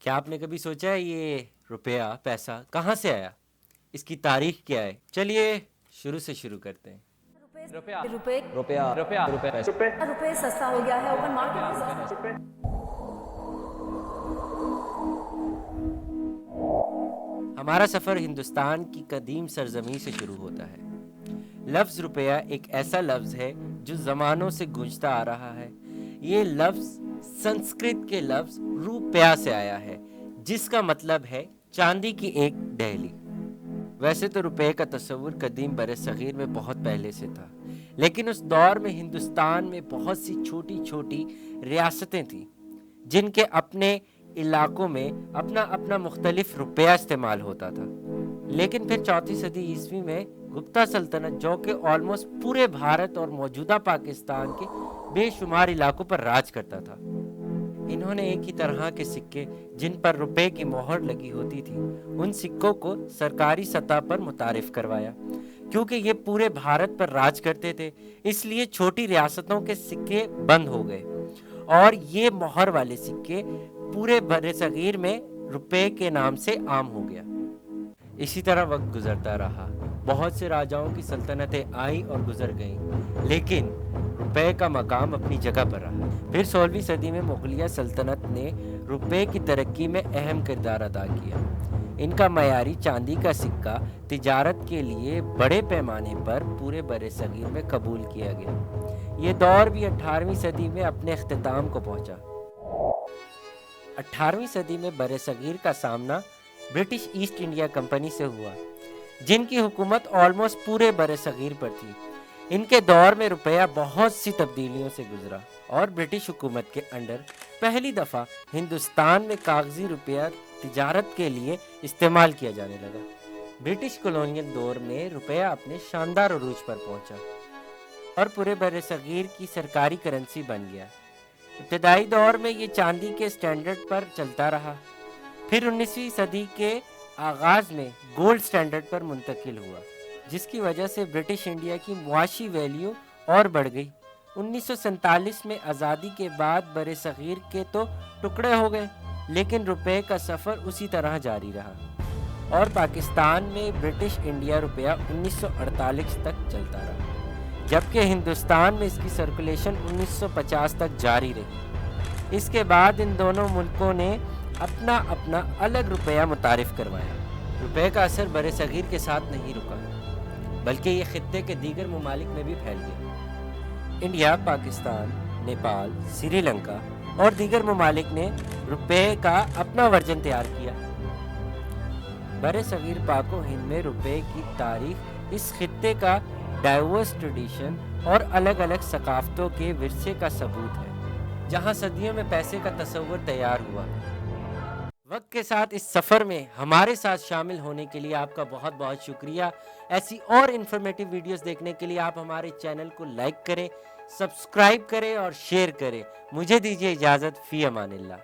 کیا آپ نے کبھی سوچا ہے یہ روپیہ پیسہ کہاں سے آیا؟ اس کی تاریخ کیا ہے؟ چلیے شروع سے شروع کرتے ہیں۔ روپے روپے سستا ہو گیا ہے اوپن مارکیٹ۔ ہمارا سفر ہندوستان کی قدیم سرزمین سے شروع ہوتا ہے۔ لفظ روپیہ ایک ایسا لفظ ہے جو زمانوں سے گونجتا آ رہا ہے۔ یہ لفظ سنسکرت کے لفظ روپیہ سے آیا ہے، جس کا مطلب ہے چاندی کی ایک ڈھیلی۔ ویسے تو روپے کا تصور قدیم بر صغیر میں بہت پہلے سے تھا، لیکن اس دور میں ہندوستان میں بہت سی چھوٹی چھوٹی ریاستیں تھیں جن کے اپنے علاقوں میں اپنا اپنا مختلف روپیہ استعمال ہوتا تھا۔ لیکن پھر 4 صدی عیسوی میں گپتا سلطنت، جو کہ آلموسٹ پورے بھارت اور موجودہ پاکستان کے بے شمار علاقوں پر راج کرتا تھا، انہوں نے ایک ہی طرح کے سکے جن پر روپے کی مہر لگی ہوتی تھی، ان سکوں کو سرکاری سطح پر متعارف کروایا۔ کیونکہ یہ پورے بھارت پر راج کرتے تھے، اس لیے چھوٹی ریاستوں کے سکے بند ہو گئے اور یہ مہر والے سکے پورے بر صغیر میں روپے کے نام سے عام ہو گیا۔ اسی طرح وقت گزرتا رہا، بہت سے راجاؤں کی سلطنتیں آئیں اور گزر گئیں، لیکن روپے کا مقام اپنی جگہ پر رہا۔ پھر 16ویں صدی میں مغلیہ سلطنت نے روپے کی ترقی میں اہم کردار ادا کیا۔ ان کا معیاری چاندی کا سکہ تجارت کے لیے بڑے پیمانے پر پورے بر صغیر میں قبول کیا گیا۔ یہ دور بھی 18ویں صدی میں اپنے اختتام کو پہنچا۔ 18ویں صدی میں بر صغیر کا سامنا برٹش ایسٹ انڈیا کمپنی سے ہوا، جن کی حکومت آلموسٹ پورے بر صغیر پر تھی۔ ان کے دور میں روپیہ بہت سی تبدیلیوں سے گزرا اور برٹش حکومت کے انڈر پہلی دفعہ ہندوستان میں کاغذی روپیہ تجارت کے لیے استعمال کیا جانے لگا۔ برٹش کولونیل دور میں روپیہ اپنے شاندار عروج پر پہنچا اور پورے بر صغیر کی سرکاری کرنسی بن گیا۔ ابتدائی دور میں یہ چاندی کے سٹینڈرڈ پر چلتا رہا، پھر 19ویں صدی کے آغاز میں گولڈ سٹینڈرڈ پر منتقل ہوا، جس کی وجہ سے برٹش انڈیا کی معاشی ویلیو اور بڑھ گئی۔ 1947 میں آزادی کے بعد بر صغیر کے تو ٹکڑے ہو گئے، لیکن روپے کا سفر اسی طرح جاری رہا اور پاکستان میں برٹش انڈیا روپیہ 1948 تک چلتا رہا، جبکہ ہندوستان میں اس کی سرکولیشن 1950 تک جاری رہی۔ اس کے بعد ان دونوں ملکوں نے اپنا اپنا الگ روپیہ متعارف کروایا۔ روپے کا اثر بر صغیر کے ساتھ نہیں رکا، بلکہ یہ خطے کے دیگر ممالک میں بھی پھیل گیا۔ انڈیا، پاکستان، نیپال، سری لنکا اور دیگر ممالک نے روپے کا اپنا ورژن تیار کیا۔ بر صغیر پاک و ہند میں روپے کی تاریخ اس خطے کا ڈائیورس ٹریڈیشن اور الگ الگ ثقافتوں کے ورثے کا ثبوت ہے، جہاں صدیوں میں پیسے کا تصور تیار ہوا۔ وقت کے ساتھ اس سفر میں ہمارے ساتھ شامل ہونے کے لیے آپ کا بہت بہت شکریہ۔ ایسی اور انفارمیٹیو ویڈیوز دیکھنے کے لیے آپ ہمارے چینل کو لائک کریں، سبسکرائب کریں اور شیئر کریں۔ مجھے دیجیے اجازت، فی امان اللہ۔